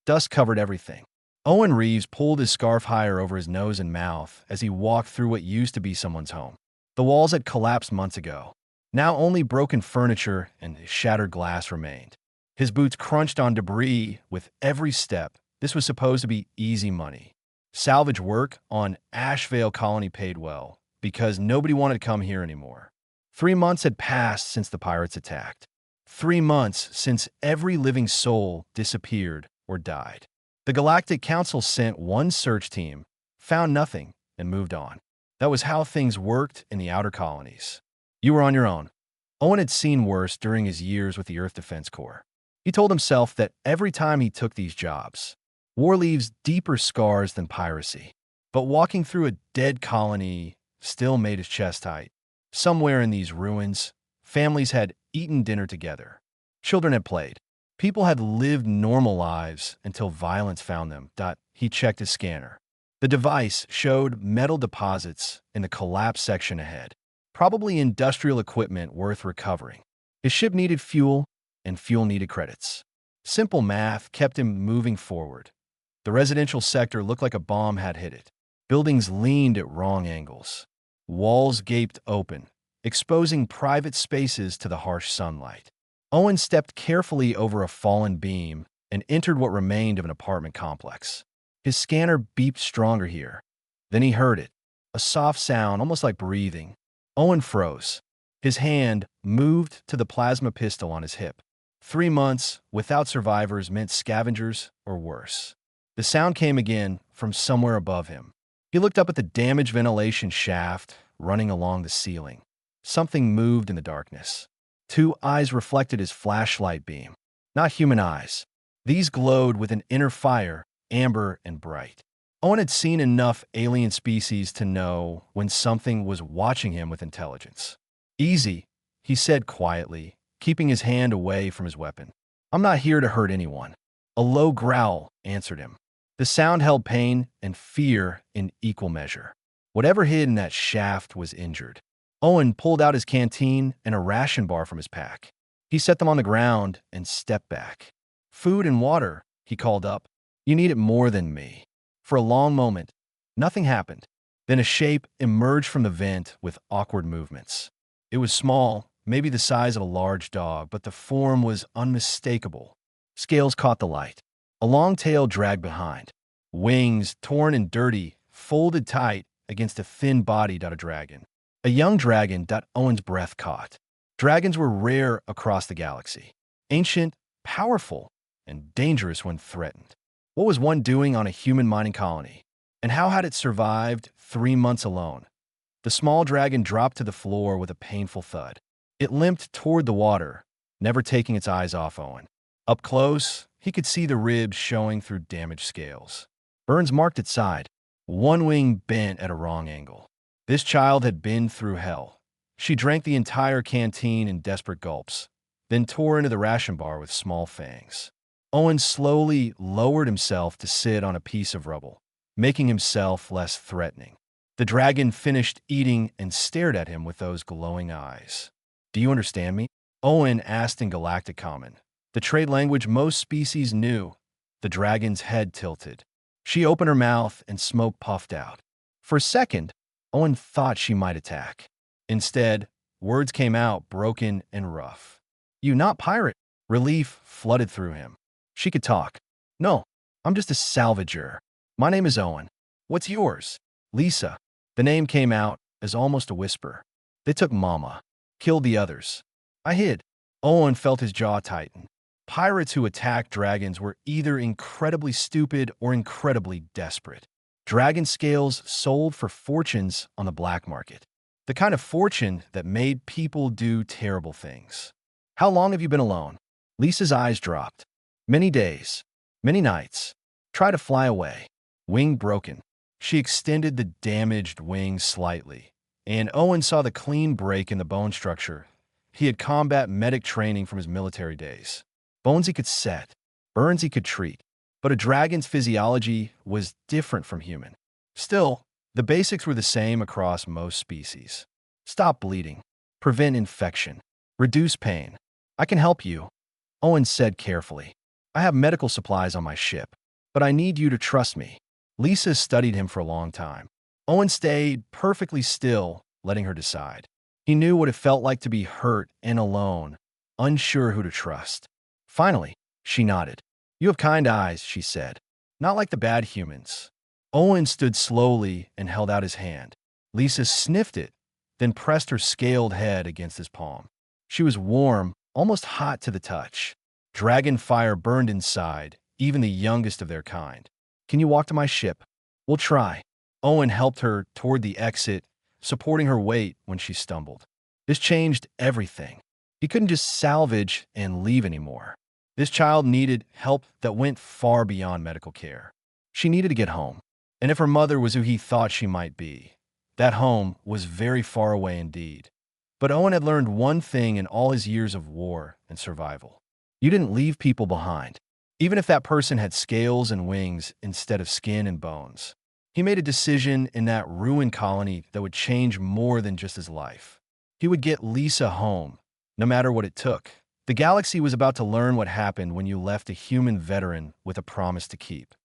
Dust covered everything. Owen Reeves pulled his scarf higher over his nose and mouth as he walked through what used to be someone's home. The walls had collapsed months ago. Now only broken furniture and shattered glass remained. His boots crunched on debris with every step. This was supposed to be easy money. Salvage work on Ashvale Colony paid well, because nobody wanted to come here anymore. 3 months had passed since the pirates attacked. 3 months since every living soul disappeared or died. The Galactic Council sent one search team, found nothing, and moved on. That was how things worked in the outer colonies. You were on your own. Owen had seen worse during his years with the Earth Defense Corps. He told himself that every time he took these jobs, war leaves deeper scars than piracy. But walking through a dead colony still made his chest tight. Somewhere in these ruins, families had eaten dinner together. Children had played. People had lived normal lives until violence found them. He checked his scanner. The device showed metal deposits in the collapsed section ahead. Probably industrial equipment worth recovering. His ship needed fuel, and fuel needed credits. Simple math kept him moving forward. The residential sector looked like a bomb had hit it. Buildings leaned at wrong angles. Walls gaped open, exposing private spaces to the harsh sunlight. Owen stepped carefully over a fallen beam and entered what remained of an apartment complex. His scanner beeped stronger here. Then he heard it, a soft sound almost like breathing. Owen froze. His hand moved to the plasma pistol on his hip. 3 months without survivors meant scavengers or worse. The sound came again from somewhere above him. He looked up at the damaged ventilation shaft running along the ceiling. Something moved in the darkness. 2 eyes reflected his flashlight beam. Not human eyes. These glowed with an inner fire, amber and bright. Owen had seen enough alien species to know when something was watching him with intelligence. "Easy," he said quietly, keeping his hand away from his weapon. "I'm not here to hurt anyone." A low growl answered him. The sound held pain and fear in equal measure. Whatever hid in that shaft was injured. Owen pulled out his canteen and a ration bar from his pack. He set them on the ground and stepped back. "Food and water," he called up. "You need it more than me." For a long moment, nothing happened. Then a shape emerged from the vent with awkward movements. It was small, maybe the size of a large dog, but the form was unmistakable. Scales caught the light. A long tail dragged behind. Wings, torn and dirty, folded tight against a thin body. A dragon. A young dragon. Owen's breath caught. Dragons were rare across the galaxy. Ancient, powerful, and dangerous when threatened. What was one doing on a human mining colony? And how had it survived 3 months alone? The small dragon dropped to the floor with a painful thud. It limped toward the water, never taking its eyes off Owen. Up close, he could see the ribs showing through damaged scales. Burns marked its side, one wing bent at a wrong angle. This child had been through hell. She drank the entire canteen in desperate gulps, then tore into the ration bar with small fangs. Owen slowly lowered himself to sit on a piece of rubble, making himself less threatening. The dragon finished eating and stared at him with those glowing eyes. "Do you understand me?" Owen asked in Galactic Common, the trade language most species knew. The dragon's head tilted. She opened her mouth and smoke puffed out. For a second, Owen thought she might attack. Instead, words came out broken and rough. "You not pirate." Relief flooded through him. She could talk. "No, I'm just a salvager. My name is Owen. What's yours?" "Lisa." The name came out as almost a whisper. "They took Mama. Killed the others. I hid." Owen felt his jaw tighten. Pirates who attacked dragons were either incredibly stupid or incredibly desperate. Dragon scales sold for fortunes on the black market. The kind of fortune that made people do terrible things. "How long have you been alone?" Lisa's eyes dropped. "Many days. Many nights. Try to fly away. Wing broken." She extended the damaged wing slightly, and Owen saw the clean break in the bone structure. He had combat medic training from his military days. Bones he could set, burns he could treat, but a dragon's physiology was different from human. Still, the basics were the same across most species. Stop bleeding, prevent infection, reduce pain. "I can help you," Owen said carefully. I have medical supplies on my ship, but I need you to trust me. Lisa studied him for a long time. Owen stayed perfectly still, letting her decide. He knew what it felt like to be hurt and alone, unsure who to trust. Finally, she nodded. You have kind eyes, she said. Not like the bad humans. Owen stood slowly and held out his hand. Lisa sniffed it, then pressed her scaled head against his palm. She was warm, almost hot to the touch. Dragon fire burned inside, even the youngest of their kind. Can you walk to my ship? We'll try. Owen helped her toward the exit, supporting her weight when she stumbled. This changed everything. He couldn't just salvage and leave anymore. This child needed help that went far beyond medical care. She needed to get home. And if her mother was who he thought she might be, that home was very far away indeed. But Owen had learned one thing in all his years of war and survival. You didn't leave people behind, even if that person had scales and wings instead of skin and bones. He made a decision in that ruined colony that would change more than just his life. He would get Lisa home, no matter what it took. The galaxy was about to learn what happened when you left a human veteran with a promise to keep.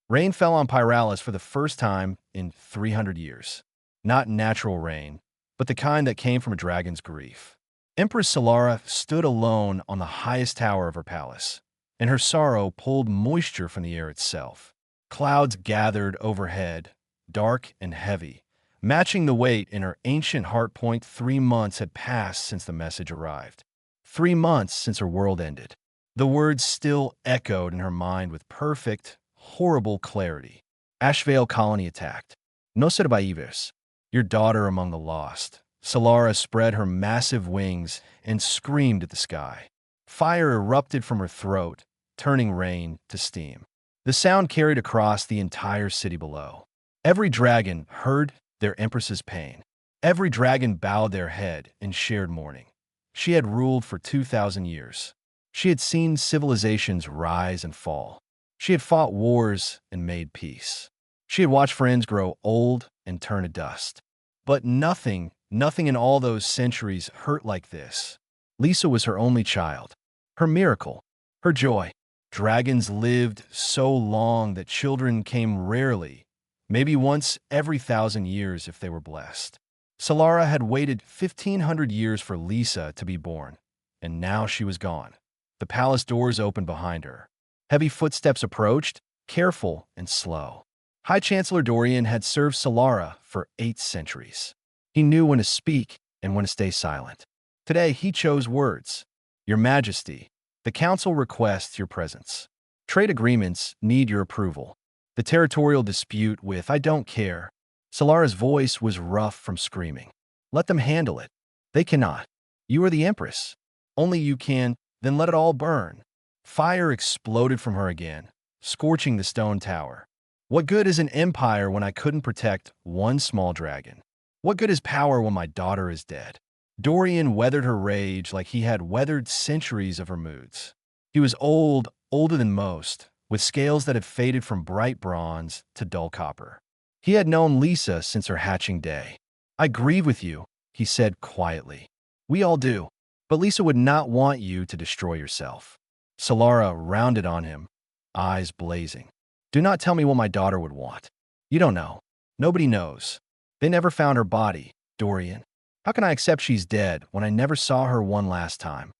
Rain fell on Pyralis for the first time in 300 years. Not natural rain, but the kind that came from a dragon's grief. Empress Solara stood alone on the highest tower of her palace, and her sorrow pulled moisture from the air itself. Clouds gathered overhead, dark and heavy, matching the weight in her ancient heart point. 3 months had passed since the message arrived. 3 months since her world ended. The words still echoed in her mind with perfect, horrible clarity. Ashvale colony attacked. No survivors. Your daughter among the lost. Solara spread her massive wings and screamed at the sky. Fire erupted from her throat, turning rain to steam. The sound carried across the entire city below. Every dragon heard their empress's pain. Every dragon bowed their head in shared mourning. She had ruled for 2,000 years. She had seen civilizations rise and fall. She had fought wars and made peace. She had watched friends grow old and turn to dust. But nothing in all those centuries hurt like this. Lisa was her only child, her miracle, her joy. Dragons lived so long that children came rarely, maybe once every 1,000 years if they were blessed. Solara had waited 1,500 years for Lisa to be born, and now she was gone. The palace doors opened behind her. Heavy footsteps approached, careful and slow. High Chancellor Dorian had served Solara for 8 centuries. He knew when to speak and when to stay silent. Today, he chose words. Your Majesty, the Council requests your presence. Trade agreements need your approval. The territorial dispute with I don't care. Solara's voice was rough from screaming. Let them handle it. They cannot. You are the Empress. Only you can, then let it all burn. Fire exploded from her again, scorching the stone tower. What good is an empire when I couldn't protect one small dragon? What good is power when my daughter is dead? Dorian weathered her rage like he had weathered centuries of her moods. He was old, older than most, with scales that had faded from bright bronze to dull copper. He had known Lisa since her hatching day. I grieve with you, he said quietly. We all do. But Lisa would not want you to destroy yourself. Solara rounded on him, eyes blazing. Do not tell me what my daughter would want. You don't know. Nobody knows. They never found her body, Dorian. How can I accept she's dead when I never saw her one last time?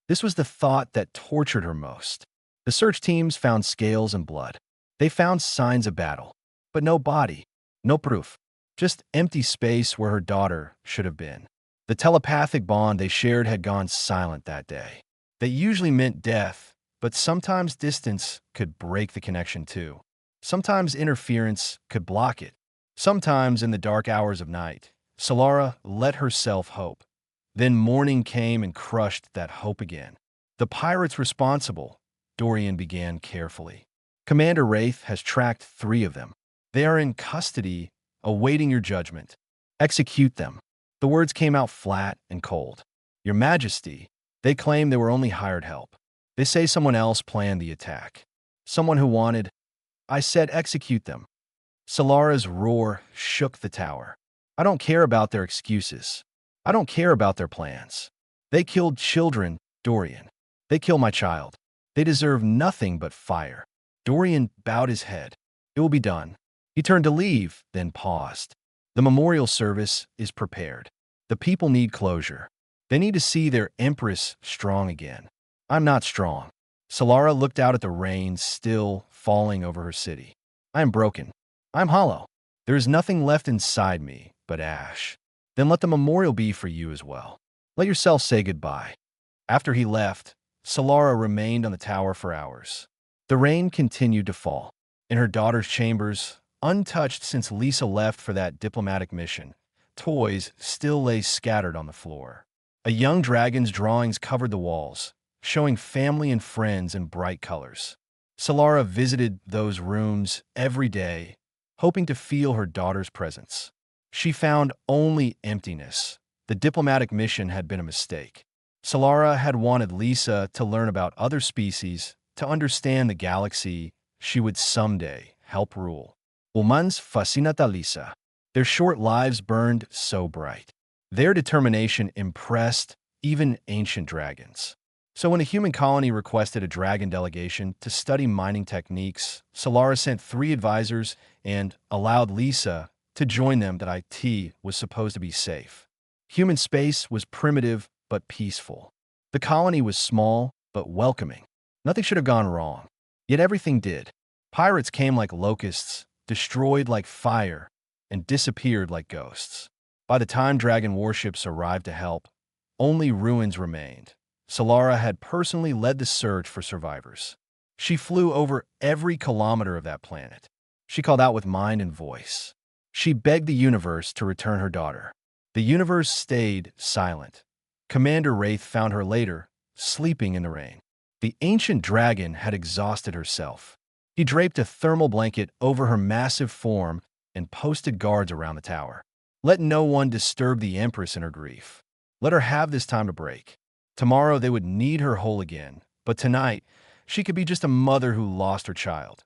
This was the thought that tortured her most. The search teams found scales and blood. They found signs of battle, but no body, no proof, just empty space where her daughter should have been. The telepathic bond they shared had gone silent that day. That usually meant death, but sometimes distance could break the connection too. Sometimes interference could block it. Sometimes in the dark hours of night, Solara let herself hope. Then morning came and crushed that hope again. The pirates responsible, Dorian began carefully. Commander Wraith has tracked 3 of them. They are in custody, awaiting your judgment. Execute them. The words came out flat and cold. Your Majesty, they claim they were only hired help. They say someone else planned the attack. Someone who wanted. I said execute them. Solara's roar shook the tower. I don't care about their excuses. I don't care about their plans. They killed children, Dorian. They killed my child. They deserve nothing but fire. Dorian bowed his head. It will be done. He turned to leave, then paused. The memorial service is prepared. The people need closure. They need to see their Empress strong again. I'm not strong. Solara looked out at the rain still falling over her city. I am broken. I'm hollow. There is nothing left inside me but ash. Then let the memorial be for you as well. Let yourself say goodbye. After he left, Solara remained on the tower for hours. The rain continued to fall. In her daughter's chambers, untouched since Lisa left for that diplomatic mission, toys still lay scattered on the floor. A young dragon's drawings covered the walls, showing family and friends in bright colors. Solara visited those rooms every day, hoping to feel her daughter's presence. She found only emptiness. The diplomatic mission had been a mistake. Solara had wanted Lisa to learn about other species, to understand the galaxy she would someday help rule. Humans fascinata Lisa. Their short lives burned so bright. Their determination impressed even ancient dragons. So when a human colony requested a dragon delegation to study mining techniques, Solara sent 3 advisors and allowed Lisa to join them. That IT was supposed to be safe. Human space was primitive but peaceful. The colony was small but welcoming. Nothing should have gone wrong. Yet everything did. Pirates came like locusts, destroyed like fire, and disappeared like ghosts. By the time dragon warships arrived to help, only ruins remained. Solara had personally led the search for survivors. She flew over every kilometer of that planet. She called out with mind and voice. She begged the universe to return her daughter. The universe stayed silent. Commander Wraith found her later, sleeping in the rain. The ancient dragon had exhausted herself. He draped a thermal blanket over her massive form and posted guards around the tower. Let no one disturb the Empress in her grief. Let her have this time to break. Tomorrow they would need her whole again, but tonight she could be just a mother who lost her child.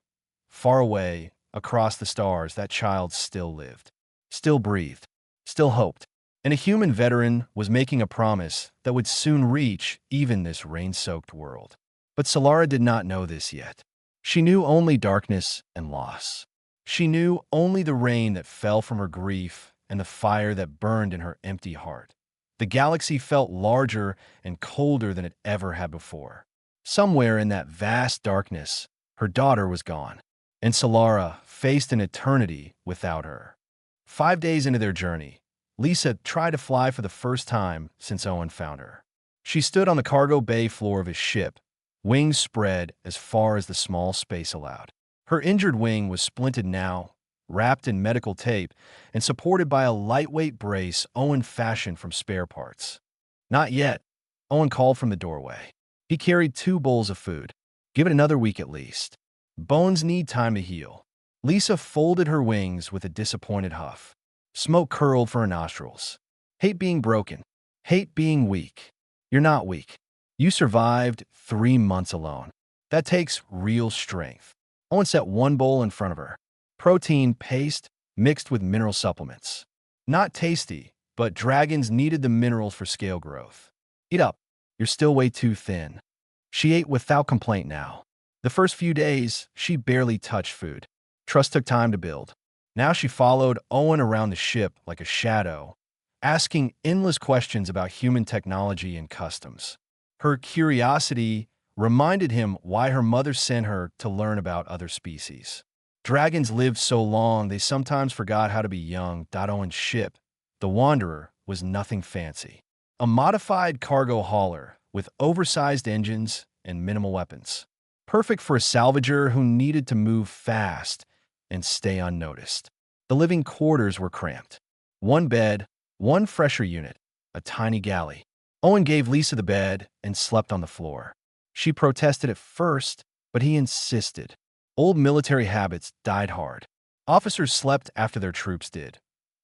Far away, across the stars, that child still lived, still breathed, still hoped. And a human veteran was making a promise that would soon reach even this rain-soaked world. But Solara did not know this yet. She knew only darkness and loss. She knew only the rain that fell from her grief and the fire that burned in her empty heart. The galaxy felt larger and colder than it ever had before. Somewhere in that vast darkness, her daughter was gone, and Solara faced an eternity without her. 5 days into their journey, Lisa tried to fly for the first time since Owen found her. She stood on the cargo bay floor of his ship, wings spread as far as the small space allowed. Her injured wing was splinted now, wrapped in medical tape, and supported by a lightweight brace Owen fashioned from spare parts. Not yet, Owen called from the doorway. He carried 2 bowls of food. Give it another week at least. Bones need time to heal. Lisa folded her wings with a disappointed huff. Smoke curled from her nostrils. Hate being broken. Hate being weak. You're not weak. You survived 3 months alone. That takes real strength. Owen set 1 bowl in front of her. Protein paste mixed with mineral supplements. Not tasty, but dragons needed the minerals for scale growth. Eat up. You're still way too thin. She ate without complaint now. The first few days, she barely touched food. Trust took time to build. Now she followed Owen around the ship like a shadow, asking endless questions about human technology and customs. Her curiosity reminded him why her mother sent her to learn about other species. Dragons lived so long they sometimes forgot how to be young. Owen's ship, the Wanderer, was nothing fancy. A modified cargo hauler with oversized engines and minimal weapons. Perfect for a salvager who needed to move fast and stay unnoticed. The living quarters were cramped. 1 bed, 1 fresher unit, a tiny galley. Owen gave Lisa the bed and slept on the floor. She protested at first, but he insisted. Old military habits died hard. Officers slept after their troops did.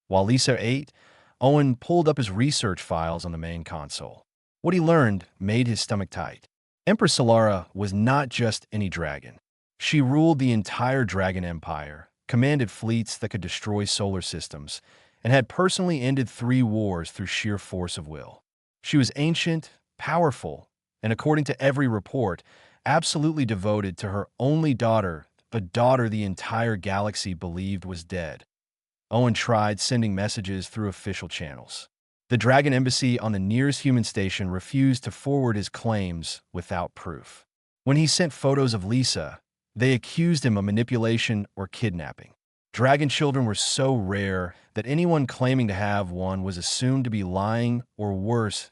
While Lisa ate, Owen pulled up his research files on the main console. What he learned made his stomach tight. Empress Solara was not just any dragon. She ruled the entire dragon empire, commanded fleets that could destroy solar systems, and had personally ended 3 wars through sheer force of will. She was ancient, powerful, and according to every report, absolutely devoted to her only daughter, a daughter the entire galaxy believed was dead. Owen tried sending messages through official channels. The Dragon Embassy on the nearest human station refused to forward his claims without proof. When he sent photos of Lisa, they accused him of manipulation or kidnapping. Dragon children were so rare that anyone claiming to have one was assumed to be lying or worse.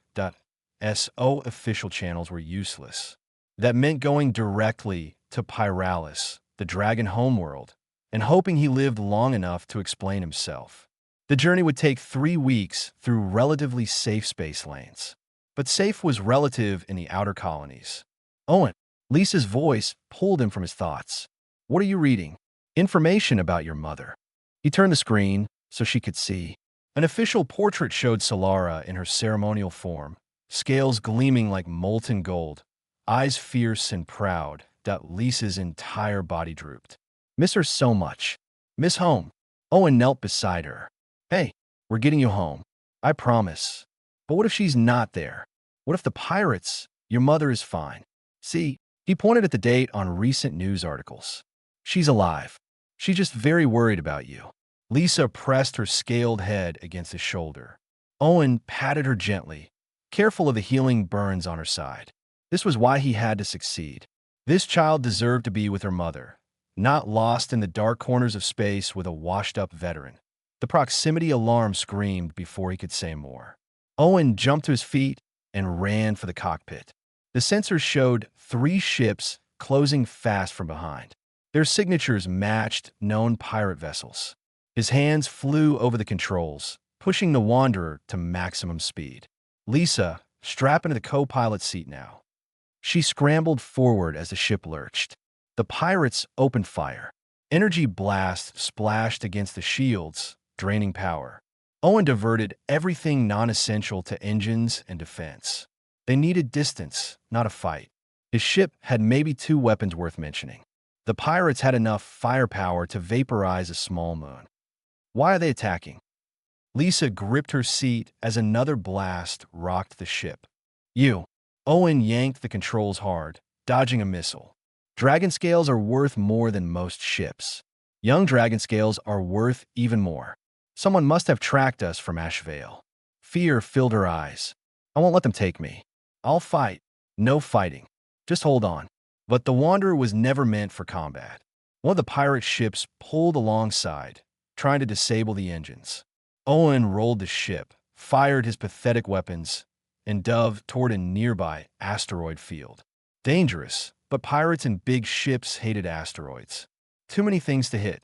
So official channels were useless. That meant going directly to Pyralis, the dragon homeworld, and hoping he lived long enough to explain himself. The journey would take 3 weeks through relatively safe space lanes. But safe was relative in the outer colonies. Owen, Lisa's voice pulled him from his thoughts. What are you reading? Information about your mother. He turned the screen so she could see. An official portrait showed Solara in her ceremonial form, scales gleaming like molten gold, eyes fierce and proud. Lisa's entire body drooped. Miss her so much. Miss home. Owen knelt beside her. Hey, we're getting you home. I promise. But what if she's not there? What if the pirates? Your mother is fine. See, he pointed at the date on recent news articles. She's alive. She's just very worried about you. Lisa pressed her scaled head against his shoulder. Owen patted her gently, careful of the healing burns on her side. This was why he had to succeed. This child deserved to be with her mother, not lost in the dark corners of space with a washed-up veteran. The proximity alarm screamed before he could say more. Owen jumped to his feet and ran for the cockpit. The sensors showed 3 ships closing fast from behind. Their signatures matched known pirate vessels. His hands flew over the controls, pushing the Wanderer to maximum speed. Lisa, strapped into the co-pilot seat now. She scrambled forward as the ship lurched. The pirates opened fire. Energy blasts splashed against the shields, draining power. Owen diverted everything non-essential to engines and defense. They needed distance, not a fight. His ship had maybe 2 weapons worth mentioning. The pirates had enough firepower to vaporize a small moon. Why are they attacking? Lisa gripped her seat as another blast rocked the ship. You. Owen yanked the controls hard, dodging a missile. Dragon scales are worth more than most ships. Young dragon scales are worth even more. Someone must have tracked us from Ashvale. Fear filled her eyes. I won't let them take me. I'll fight. No fighting. Just hold on. But the Wanderer was never meant for combat. One of the pirate ships pulled alongside, trying to disable the engines. Owen rolled the ship, fired his pathetic weapons, and dove toward a nearby asteroid field. Dangerous, but pirates and big ships hated asteroids. Too many things to hit.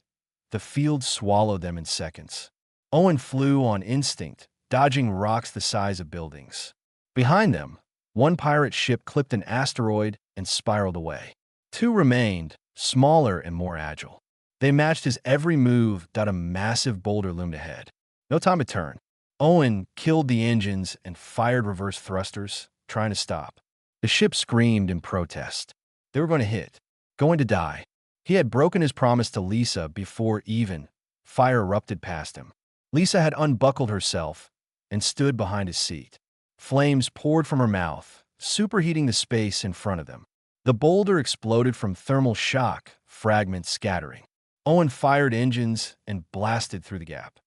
The field swallowed them in seconds. Owen flew on instinct, dodging rocks the size of buildings. Behind them, one pirate ship clipped an asteroid and spiraled away. 2 remained, smaller and more agile. They matched his every move. A massive boulder loomed ahead. No time to turn. Owen killed the engines and fired reverse thrusters, trying to stop. The ship screamed in protest. They were going to hit, going to die. He had broken his promise to Lisa before even fire erupted past him. Lisa had unbuckled herself and stood behind his seat. Flames poured from her mouth, superheating the space in front of them. The boulder exploded from thermal shock, fragments scattering. Owen fired engines and blasted through the gap.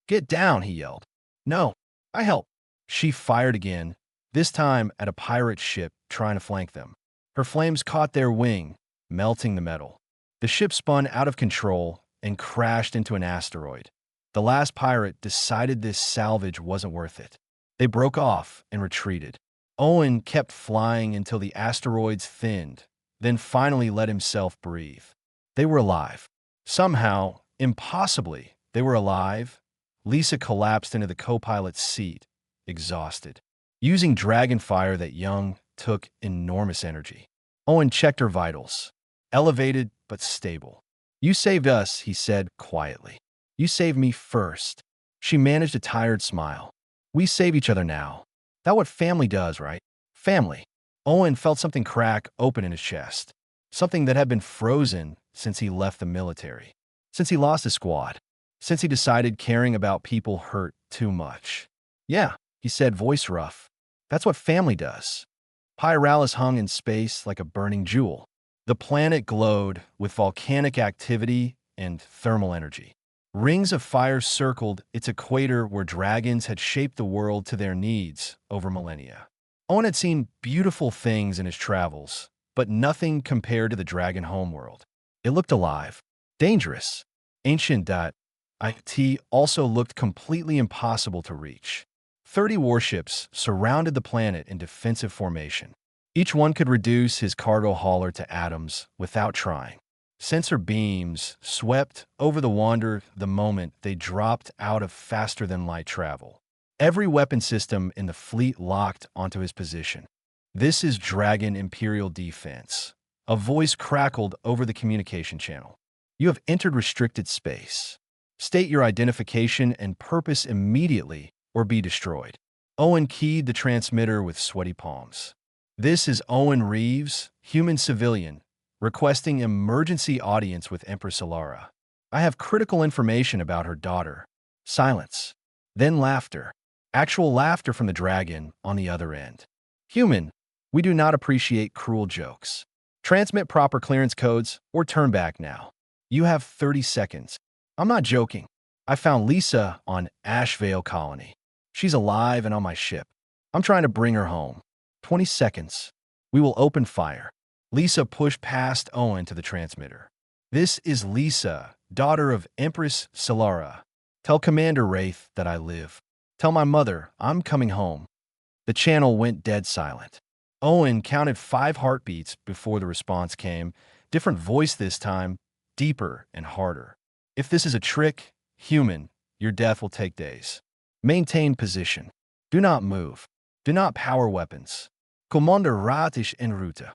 Get down, he yelled. No, I help. She fired again, this time at a pirate ship trying to flank them. Her flames caught their wing, melting the metal. The ship spun out of control and crashed into an asteroid. The last pirate decided this salvage wasn't worth it. They broke off and retreated. Owen kept flying until the asteroids thinned, then finally let himself breathe. They were alive. Somehow, impossibly, they were alive. Lisa collapsed into the co-pilot's seat, exhausted. Using dragon fire that young took enormous energy. Owen checked her vitals. Elevated but stable. You saved us, he said quietly. You saved me first. She managed a tired smile. We save each other now. That's what family does, right? Family. Owen felt something crack open in his chest. Something that had been frozen since he left the military. Since he lost his squad. Since he decided caring about people hurt too much. Yeah, he said, voice rough. That's what family does. Pyralis hung in space like a burning jewel. The planet glowed with volcanic activity and thermal energy. Rings of fire circled its equator where dragons had shaped the world to their needs over millennia. Owen had seen beautiful things in his travels, but nothing compared to the dragon homeworld. It looked alive, dangerous, ancient. It also looked completely impossible to reach. 30 warships surrounded the planet in defensive formation. Each one could reduce his cargo hauler to atoms without trying. Sensor beams swept over the Wanderer the moment they dropped out of faster-than-light travel. Every weapon system in the fleet locked onto his position. "This is Dragon Imperial Defense." A voice crackled over the communication channel. "You have entered restricted space. State your identification and purpose immediately or be destroyed." Owen keyed the transmitter with sweaty palms. "This is Owen Reeves, human civilian, requesting emergency audience with Empress Alara. I have critical information about her daughter." Silence. Then laughter. Actual laughter from the dragon on the other end. "Human, we do not appreciate cruel jokes. Transmit proper clearance codes or turn back now. You have 30 seconds. I'm not joking. I found Lisa on Ashvale Colony. She's alive and on my ship. I'm trying to bring her home. 20 seconds. We will open fire." Lisa pushed past Owen to the transmitter. "This is Lisa, daughter of Empress Solara. Tell Commander Wraith that I live. Tell my mother I'm coming home." The channel went dead silent. Owen counted 5 heartbeats before the response came. Different voice this time, deeper and harder. "If this is a trick, human, your death will take days. Maintain position. Do not move. Do not power weapons. Commander Ratish en route."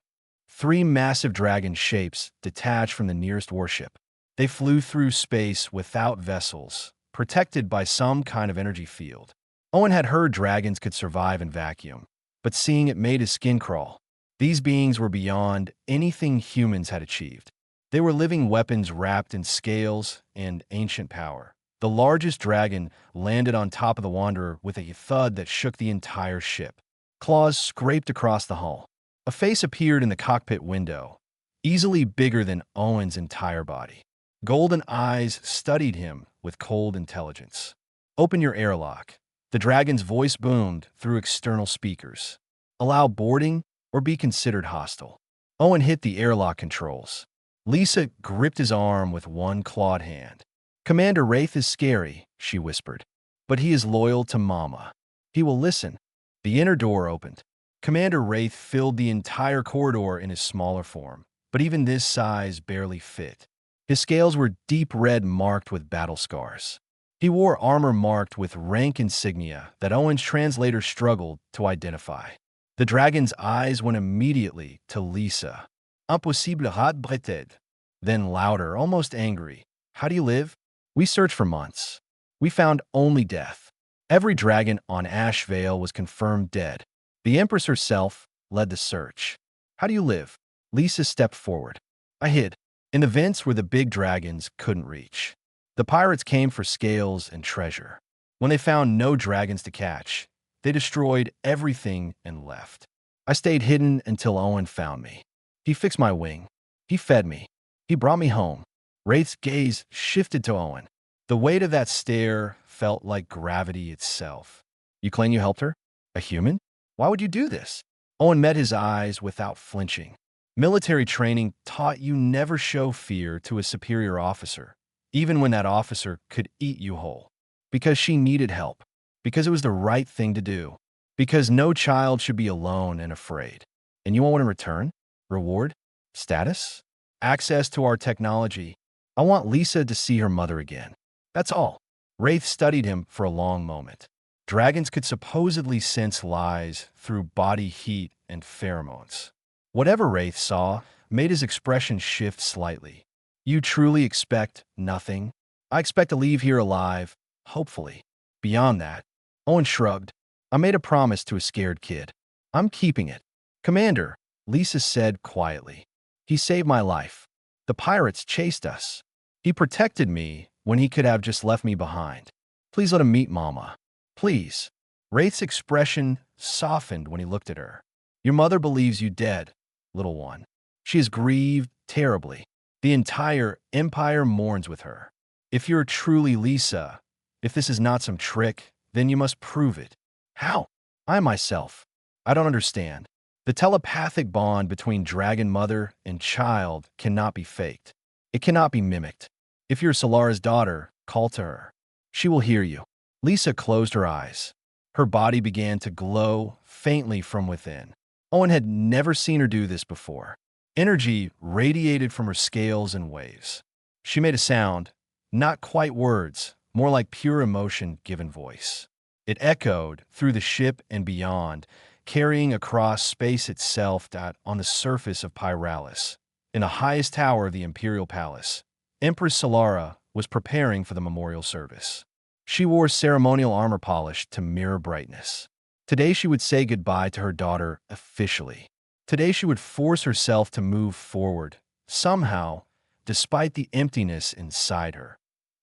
3 massive dragon shapes detached from the nearest warship. They flew through space without vessels, protected by some kind of energy field. Owen had heard dragons could survive in vacuum, but seeing it made his skin crawl. These beings were beyond anything humans had achieved. They were living weapons wrapped in scales and ancient power. The largest dragon landed on top of the Wanderer with a thud that shook the entire ship. Claws scraped across the hull. A face appeared in the cockpit window, easily bigger than Owen's entire body. Golden eyes studied him with cold intelligence. "Open your airlock." The dragon's voice boomed through external speakers. "Allow boarding or be considered hostile." Owen hit the airlock controls. Lisa gripped his arm with one clawed hand. "Commander Wraith is scary," she whispered, "but he is loyal to Mama. He will listen." The inner door opened. Commander Wraith filled the entire corridor in his smaller form, but even this size barely fit. His scales were deep red marked with battle scars. He wore armor marked with rank insignia that Owen's translator struggled to identify. The dragon's eyes went immediately to Lisa. "Impossible rat breted." Then louder, almost angry. "How do you live?" "We searched for months. We found only death." Every dragon on Ashvale was confirmed dead. The Empress herself led the search. "How do you live?" Lisa stepped forward. "I hid in the vents where the big dragons couldn't reach. The pirates came for scales and treasure. When they found no dragons to catch, they destroyed everything and left. I stayed hidden until Owen found me. He fixed my wing. He fed me. He brought me home." Wraith's gaze shifted to Owen. The weight of that stare felt like gravity itself. "You claim you helped her? A human? Why would you do this?" Owen met his eyes without flinching. "Military training taught you never show fear to a superior officer, even when that officer could eat you whole. Because she needed help. Because it was the right thing to do. Because no child should be alone and afraid. And you want what in return? Reward? Status? Access to our technology? I want Lisa to see her mother again. That's all." Wraith studied him for a long moment. Dragons could supposedly sense lies through body heat and pheromones. Whatever Wraith saw made his expression shift slightly. "You truly expect nothing?" "I expect to leave here alive, hopefully. Beyond that," Owen shrugged. "I made a promise to a scared kid. I'm keeping it." "Commander," Lisa said quietly, "he saved my life. The pirates chased us. He protected me when he could have just left me behind. Please let him meet Mama. Please." Wraith's expression softened when he looked at her. Your mother believes you dead, little one. She is grieved terribly. The entire empire mourns with her. If you're truly Lisa, if this is not some trick, then you must prove it. How? I myself. I don't understand. The telepathic bond between dragon mother and child cannot be faked. It cannot be mimicked. If you're Solara's daughter, call to her. She will hear you. Lisa closed her eyes. Her body began to glow faintly from within. Owen had never seen her do this before. Energy radiated from her scales and waves. She made a sound, not quite words, more like pure emotion given voice. It echoed through the ship and beyond, carrying across space itself on the surface of Pyralis. In the highest tower of the Imperial Palace, Empress Solara was preparing for the memorial service. She wore ceremonial armor polished to mirror brightness. Today she would say goodbye to her daughter officially. Today she would force herself to move forward, somehow, despite the emptiness inside her.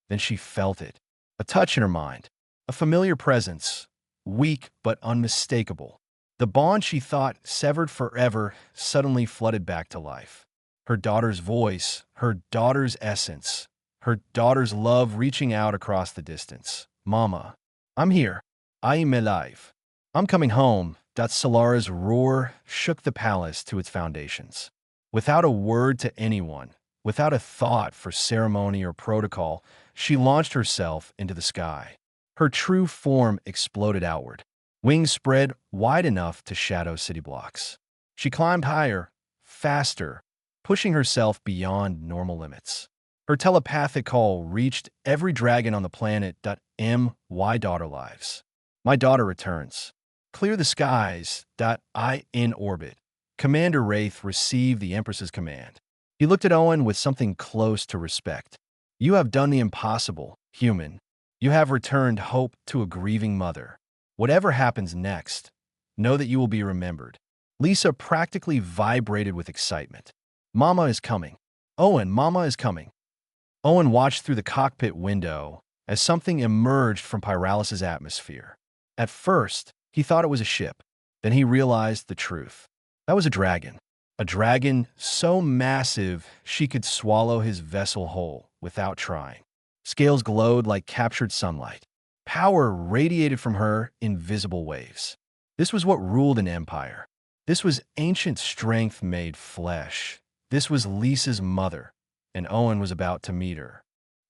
Then she felt it, a touch in her mind, a familiar presence, weak but unmistakable. The bond she thought severed forever suddenly flooded back to life. Her daughter's voice, her daughter's essence, her daughter's love reaching out across the distance. Mama, I'm here. I am alive. I'm coming home. Solara's roar shook the palace to its foundations. Without a word to anyone, without a thought for ceremony or protocol, she launched herself into the sky. Her true form exploded outward. Wings spread wide enough to shadow city blocks. She climbed higher, faster, pushing herself beyond normal limits. Her telepathic call reached every dragon on the planet. My daughter lives. My daughter returns. Clear the skies. I in orbit. Commander Wraith received the Empress's command. He looked at Owen with something close to respect. You have done the impossible, human. You have returned hope to a grieving mother. Whatever happens next, know that you will be remembered. Lisa practically vibrated with excitement. Mama is coming. Owen, Mama is coming. Owen watched through the cockpit window as something emerged from Pyralis's atmosphere. At first, he thought it was a ship. Then he realized the truth. That was a dragon so massive she could swallow his vessel whole without trying. Scales glowed like captured sunlight. Power radiated from her in visible waves. This was what ruled an empire. This was ancient strength made flesh. This was Lisa's mother, and Owen was about to meet her.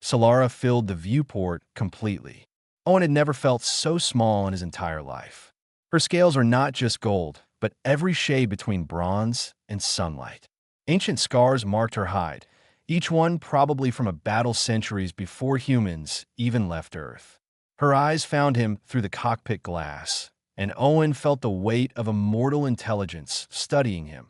Solara filled the viewport completely. Owen had never felt so small in his entire life. Her scales were not just gold, but every shade between bronze and sunlight. Ancient scars marked her hide, each one probably from a battle centuries before humans even left Earth. Her eyes found him through the cockpit glass, and Owen felt the weight of immortal intelligence studying him.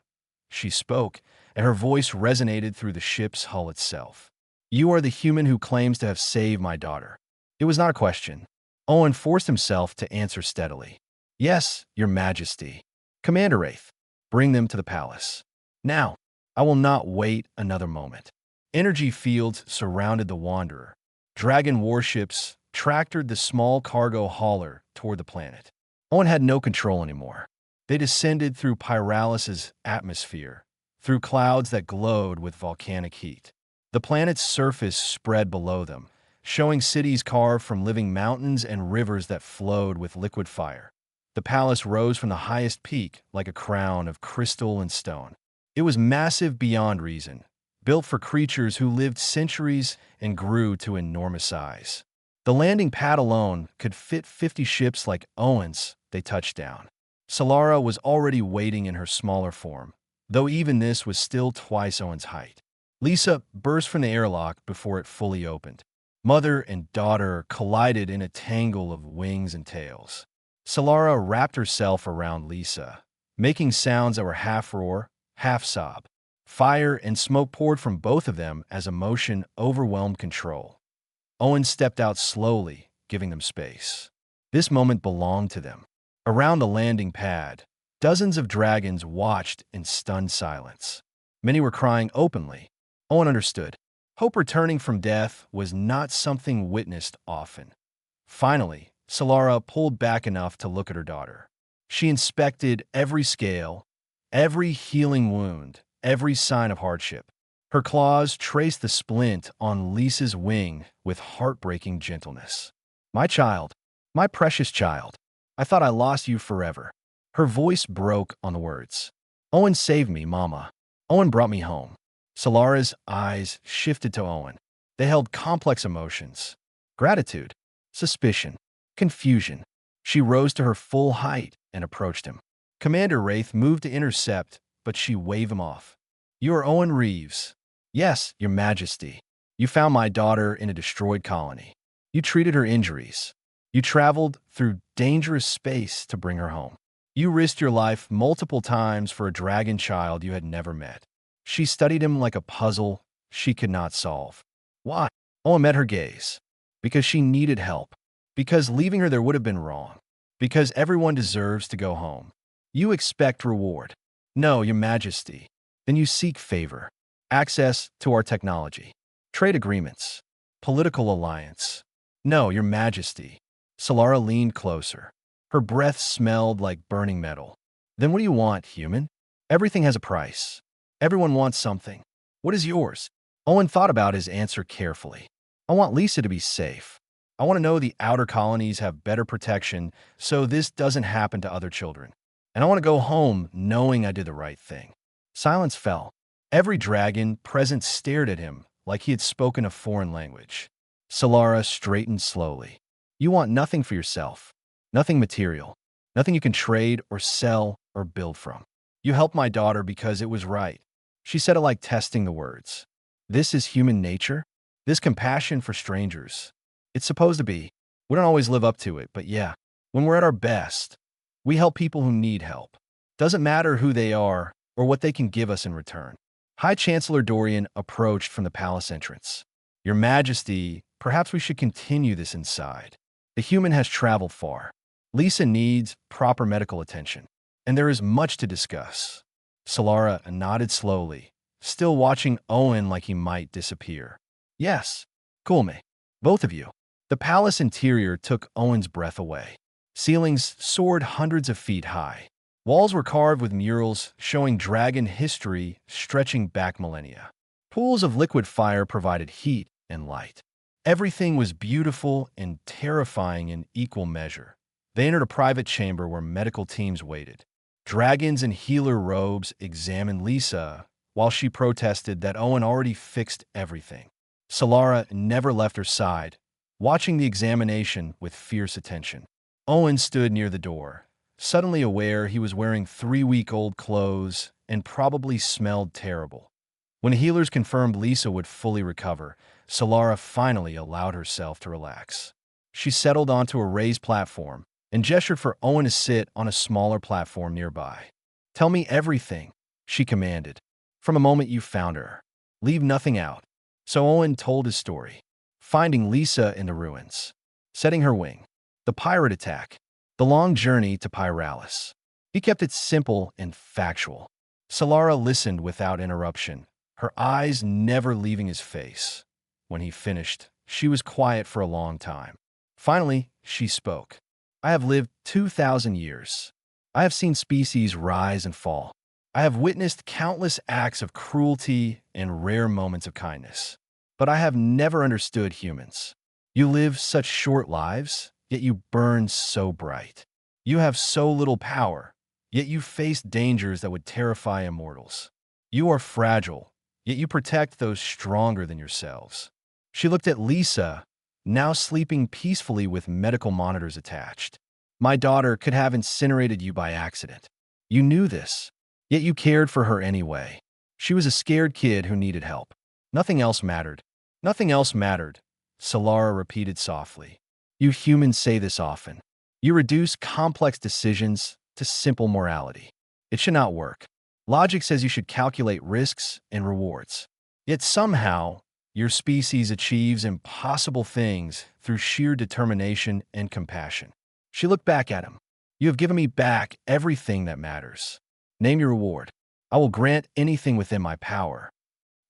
She spoke, and her voice resonated through the ship's hull itself. You are the human who claims to have saved my daughter. It was not a question. Owen forced himself to answer steadily. Yes, your majesty. Commander Wraith, bring them to the palace. Now, I will not wait another moment. Energy fields surrounded the Wanderer. Dragon warships tractored the small cargo hauler toward the planet. Owen had no control anymore. They descended through Pyralis's atmosphere, through clouds that glowed with volcanic heat. The planet's surface spread below them, showing cities carved from living mountains and rivers that flowed with liquid fire. The palace rose from the highest peak like a crown of crystal and stone. It was massive beyond reason, built for creatures who lived centuries and grew to enormous size. The landing pad alone could fit 50 ships like Owen's. They touched down. Solara was already waiting in her smaller form, though even this was still twice Owen's height. Lisa burst from the airlock before it fully opened. Mother and daughter collided in a tangle of wings and tails. Solara wrapped herself around Lisa, making sounds that were half roar, half sob. Fire and smoke poured from both of them as emotion overwhelmed control. Owen stepped out slowly, giving them space. This moment belonged to them. Around the landing pad, dozens of dragons watched in stunned silence. Many were crying openly. Owen understood. Hope returning from death was not something witnessed often. Finally, Solara pulled back enough to look at her daughter. She inspected every scale, every healing wound, every sign of hardship. Her claws traced the splint on Lisa's wing with heartbreaking gentleness. My child, my precious child, I thought I lost you forever. Her voice broke on the words. Owen saved me, Mama. Owen brought me home. Solara's eyes shifted to Owen. They held complex emotions. Gratitude, suspicion, confusion. She rose to her full height and approached him. Commander Wraith moved to intercept, but she waved him off. You are Owen Reeves. Yes, Your Majesty. You found my daughter in a destroyed colony. You treated her injuries. You traveled through dangerous space to bring her home. You risked your life multiple times for a dragon child you had never met. She studied him like a puzzle she could not solve. Why? Owen met her gaze. Because she needed help. Because leaving her there would have been wrong. Because everyone deserves to go home. You expect reward. No, Your Majesty. Then you seek favor. Access to our technology. Trade agreements. Political alliance. No, Your Majesty. Solara leaned closer. Her breath smelled like burning metal. Then what do you want, human? Everything has a price. Everyone wants something. What is yours? Owen thought about his answer carefully. I want Lisa to be safe. I want to know the outer colonies have better protection so this doesn't happen to other children. And I want to go home knowing I did the right thing. Silence fell. Every dragon present stared at him like he had spoken a foreign language. Solara straightened slowly. You want nothing for yourself. Nothing material. Nothing you can trade or sell or build from. You helped my daughter because it was right. She said it like testing the words. This is human nature? This compassion for strangers. It's supposed to be. We don't always live up to it, but yeah, when we're at our best, we help people who need help. Doesn't matter who they are or what they can give us in return. High Chancellor Dorian approached from the palace entrance. Your Majesty, perhaps we should continue this inside. The human has traveled far. Lisa needs proper medical attention, and there is much to discuss. Solara nodded slowly, still watching Owen like he might disappear. Yes, cool me. Both of you. The palace interior took Owen's breath away. Ceilings soared hundreds of feet high. Walls were carved with murals showing dragon history stretching back millennia. Pools of liquid fire provided heat and light. Everything was beautiful and terrifying in equal measure. They entered a private chamber where medical teams waited. Dragons in healer robes examined Lisa while she protested that Owen already fixed everything. Solara never left her side, watching the examination with fierce attention. Owen stood near the door, suddenly aware he was wearing 3-week-old clothes and probably smelled terrible. When healers confirmed Lisa would fully recover, Solara finally allowed herself to relax. She settled onto a raised platform and gestured for Owen to sit on a smaller platform nearby. Tell me everything, she commanded. From the moment you found her. Leave nothing out. So Owen told his story. Finding Lisa in the ruins. Setting her wing. The pirate attack. The long journey to Pyralis. He kept it simple and factual. Solara listened without interruption, her eyes never leaving his face. When he finished, she was quiet for a long time. Finally, she spoke. I have lived 2,000 years. I have seen species rise and fall. I have witnessed countless acts of cruelty and rare moments of kindness. But I have never understood humans. You live such short lives, yet you burn so bright. You have so little power, yet you face dangers that would terrify immortals. You are fragile, yet you protect those stronger than yourselves. She looked at Lisa, now sleeping peacefully with medical monitors attached. My daughter could have incinerated you by accident. You knew this, yet you cared for her anyway. She was a scared kid who needed help. Nothing else mattered. Nothing else mattered, Solara repeated softly. You humans say this often. You reduce complex decisions to simple morality. It should not work. Logic says you should calculate risks and rewards. Yet somehow, your species achieves impossible things through sheer determination and compassion. She looked back at him. You have given me back everything that matters. Name your reward. I will grant anything within my power.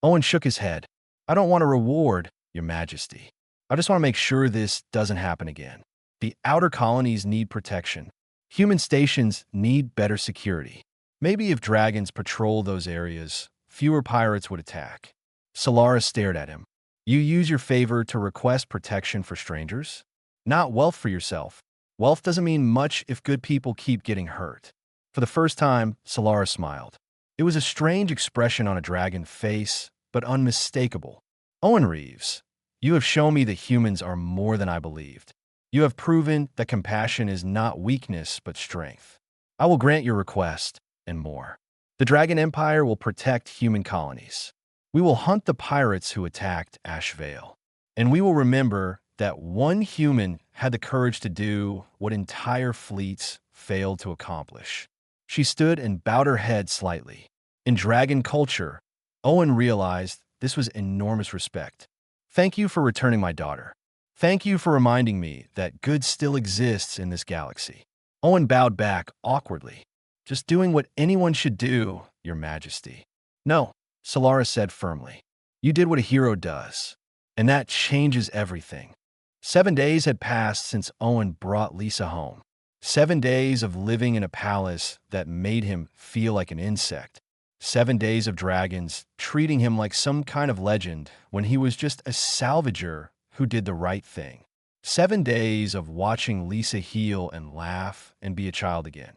Owen shook his head. I don't want a reward, Your Majesty. I just want to make sure this doesn't happen again. The outer colonies need protection. Human stations need better security. Maybe if dragons patrol those areas, fewer pirates would attack. Solara stared at him. You use your favor to request protection for strangers? Not wealth for yourself. Wealth doesn't mean much if good people keep getting hurt. For the first time, Solara smiled. It was a strange expression on a dragon face, but unmistakable. Owen Reeves, you have shown me that humans are more than I believed. You have proven that compassion is not weakness, but strength. I will grant your request, and more. The Dragon Empire will protect human colonies. We will hunt the pirates who attacked Ashvale. And we will remember that one human had the courage to do what entire fleets failed to accomplish. She stood and bowed her head slightly. In dragon culture, Owen realized this was enormous respect. Thank you for returning my daughter. Thank you for reminding me that good still exists in this galaxy. Owen bowed back awkwardly. Just doing what anyone should do, Your Majesty. No, Solara said firmly. You did what a hero does, and that changes everything. 7 days had passed since Owen brought Lisa home. 7 days of living in a palace that made him feel like an insect. 7 days of dragons treating him like some kind of legend when he was just a salvager who did the right thing. 7 days of watching Lisa heal and laugh and be a child again.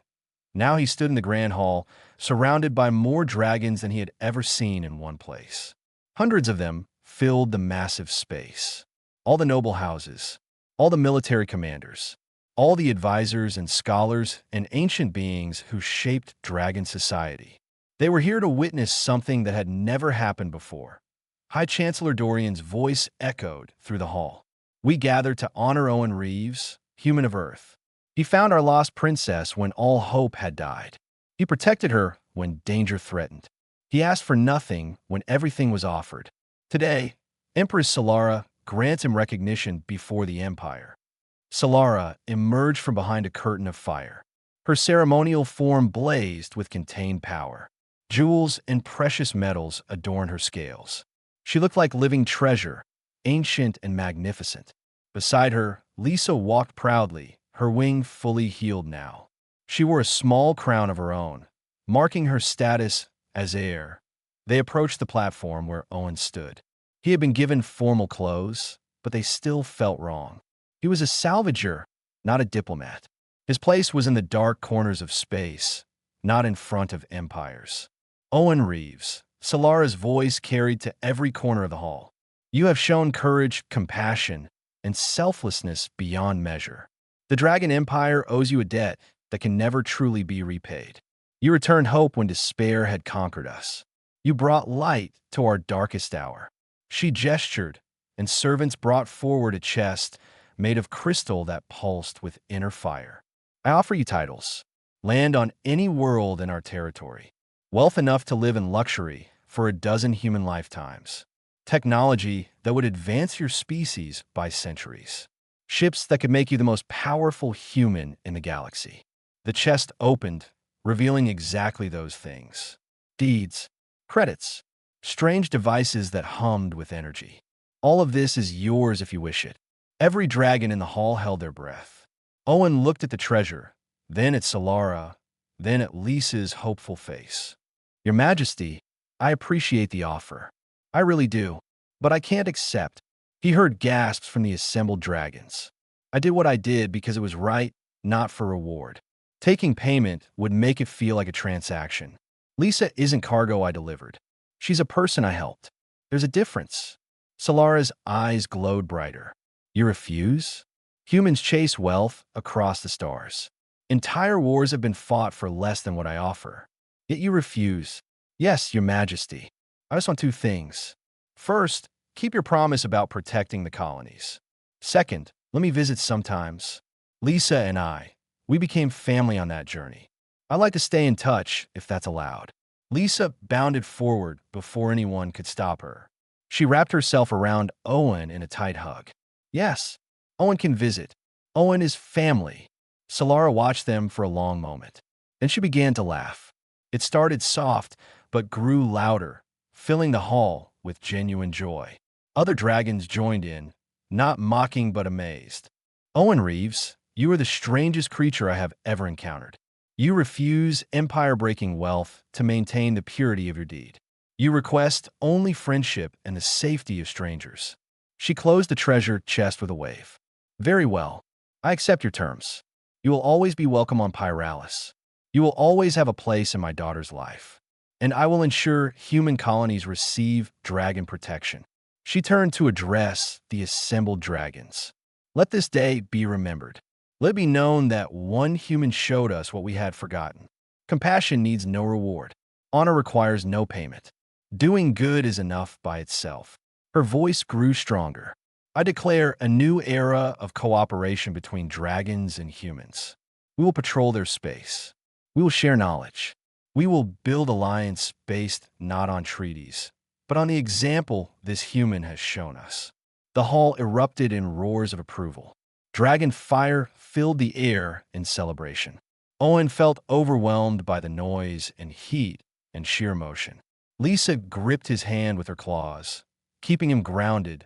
Now he stood in the Grand Hall, surrounded by more dragons than he had ever seen in one place. Hundreds of them filled the massive space. All the noble houses, all the military commanders, all the advisors and scholars and ancient beings who shaped dragon society. They were here to witness something that had never happened before. High Chancellor Dorian's voice echoed through the hall. We gather to honor Owen Reeves, human of Earth. He found our lost princess when all hope had died. He protected her when danger threatened. He asked for nothing when everything was offered. Today, Empress Solara grants him recognition before the Empire. Solara emerged from behind a curtain of fire. Her ceremonial form blazed with contained power. Jewels and precious metals adorned her scales. She looked like living treasure, ancient and magnificent. Beside her, Lisa walked proudly, her wing fully healed now. She wore a small crown of her own, marking her status as heir. They approached the platform where Owen stood. He had been given formal clothes, but they still felt wrong. He was a salvager, not a diplomat. His place was in the dark corners of space, not in front of empires. Owen Reeves, Solara's voice carried to every corner of the hall. You have shown courage, compassion, and selflessness beyond measure. The Dragon Empire owes you a debt that can never truly be repaid. You returned hope when despair had conquered us. You brought light to our darkest hour. She gestured, and servants brought forward a chest made of crystal that pulsed with inner fire. I offer you titles, land on any world in our territory, wealth enough to live in luxury for a dozen human lifetimes, technology that would advance your species by centuries, ships that could make you the most powerful human in the galaxy. The chest opened, revealing exactly those things. Deeds, credits, strange devices that hummed with energy. All of this is yours if you wish it. Every dragon in the hall held their breath. Owen looked at the treasure, then at Solara, then at Lisa's hopeful face. Your Majesty, I appreciate the offer. I really do, but I can't accept. He heard gasps from the assembled dragons. I did what I did because it was right, not for reward. Taking payment would make it feel like a transaction. Lisa isn't cargo I delivered. She's a person I helped. There's a difference. Solara's eyes glowed brighter. You refuse? Humans chase wealth across the stars. Entire wars have been fought for less than what I offer. Yet you refuse. Yes, Your Majesty. I just want two things. First, keep your promise about protecting the colonies. Second, let me visit sometimes. Lisa and we became family on that journey. I'd like to stay in touch, if that's allowed. Lisa bounded forward before anyone could stop her. She wrapped herself around Owen in a tight hug. Yes, Owen can visit. Owen is family. Solara watched them for a long moment. Then she began to laugh. It started soft, but grew louder, filling the hall with genuine joy. Other dragons joined in, not mocking but amazed. Owen Reeves, you are the strangest creature I have ever encountered. You refuse empire-breaking wealth to maintain the purity of your deed. You request only friendship and the safety of strangers. She closed the treasure chest with a wave. Very well. I accept your terms. You will always be welcome on Pyralis. You will always have a place in my daughter's life. And I will ensure human colonies receive dragon protection. She turned to address the assembled dragons. Let this day be remembered. Let it be known that one human showed us what we had forgotten. Compassion needs no reward. Honor requires no payment. Doing good is enough by itself. Her voice grew stronger. I declare a new era of cooperation between dragons and humans. We will patrol their space. We will share knowledge. We will build alliance based not on treaties, but on the example this human has shown us. The hall erupted in roars of approval. Dragon fire filled the air in celebration. Owen felt overwhelmed by the noise and heat and sheer emotion. Lisa gripped his hand with her claws, keeping him grounded.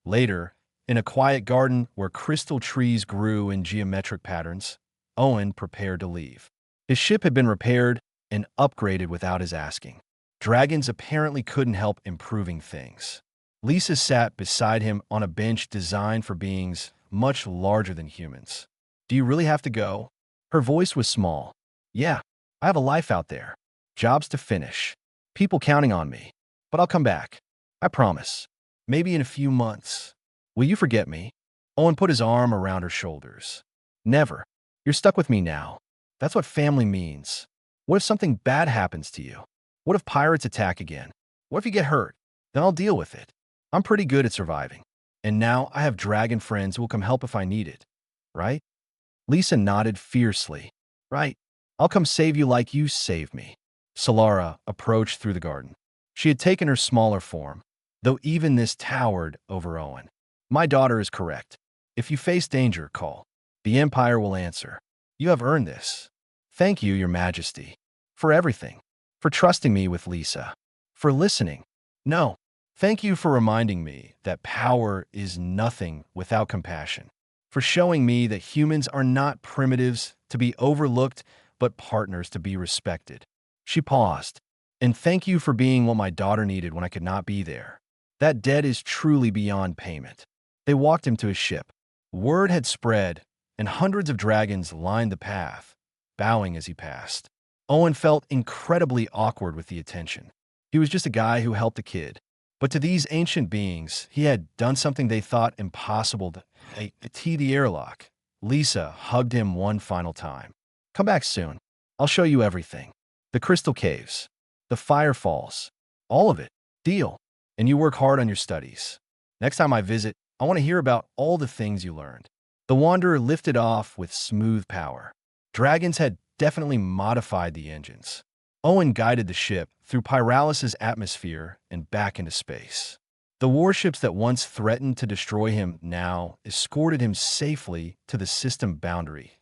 Later, in a quiet garden where crystal trees grew in geometric patterns, Owen prepared to leave. His ship had been repaired and upgraded without his asking. Dragons apparently couldn't help improving things. Lisa sat beside him on a bench designed for beings much larger than humans. Do you really have to go? Her voice was small. Yeah, I have a life out there. Jobs to finish. People counting on me. But I'll come back. I promise. Maybe in a few months. Will you forget me? Owen put his arm around her shoulders. Never. You're stuck with me now. That's what family means. What if something bad happens to you? What if pirates attack again? What if you get hurt? Then I'll deal with it. I'm pretty good at surviving. And now I have dragon friends who will come help if I need it. Right? Lisa nodded fiercely. Right. I'll come save you like you saved me. Solara approached through the garden. She had taken her smaller form, though even this towered over Owen. My daughter is correct. If you face danger, call. The Empire will answer. You have earned this. Thank you, Your Majesty, for everything. For trusting me with Lisa. For listening. No. Thank you for reminding me that power is nothing without compassion. For showing me that humans are not primitives to be overlooked, but partners to be respected. She paused. And thank you for being what my daughter needed when I could not be there. That debt is truly beyond payment. They walked him to his ship. Word had spread, and hundreds of dragons lined the path, bowing as he passed. Owen felt incredibly awkward with the attention. He was just a guy who helped a kid. But to these ancient beings, he had done something they thought impossible to the airlock. Lisa hugged him one final time. Come back soon. I'll show you everything. The crystal caves. The firefalls. All of it. Deal. And you work hard on your studies. Next time I visit, I want to hear about all the things you learned. The Wanderer lifted off with smooth power. Dragons had definitely modified the engines. Owen guided the ship through Pyralis's atmosphere and back into space. The warships that once threatened to destroy him now escorted him safely to the system boundary.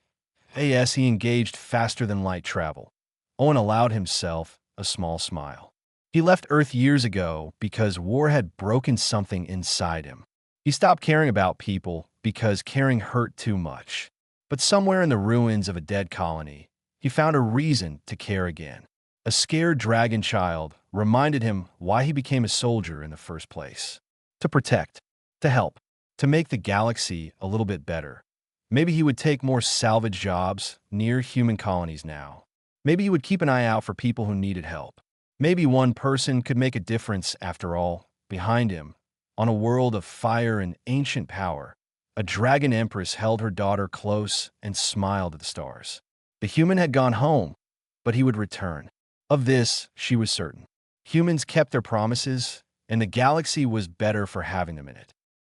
As he engaged faster than light travel, Owen allowed himself a small smile. He left Earth years ago because war had broken something inside him. He stopped caring about people because caring hurt too much. But somewhere in the ruins of a dead colony, he found a reason to care again. A scared dragon child reminded him why he became a soldier in the first place. To protect, to help, to make the galaxy a little bit better. Maybe he would take more salvage jobs near human colonies now. Maybe he would keep an eye out for people who needed help. Maybe one person could make a difference after all. Behind him, on a world of fire and ancient power, a dragon empress held her daughter close and smiled at the stars. The human had gone home, but he would return. Of this, she was certain. Humans kept their promises, and the galaxy was better for having them in it.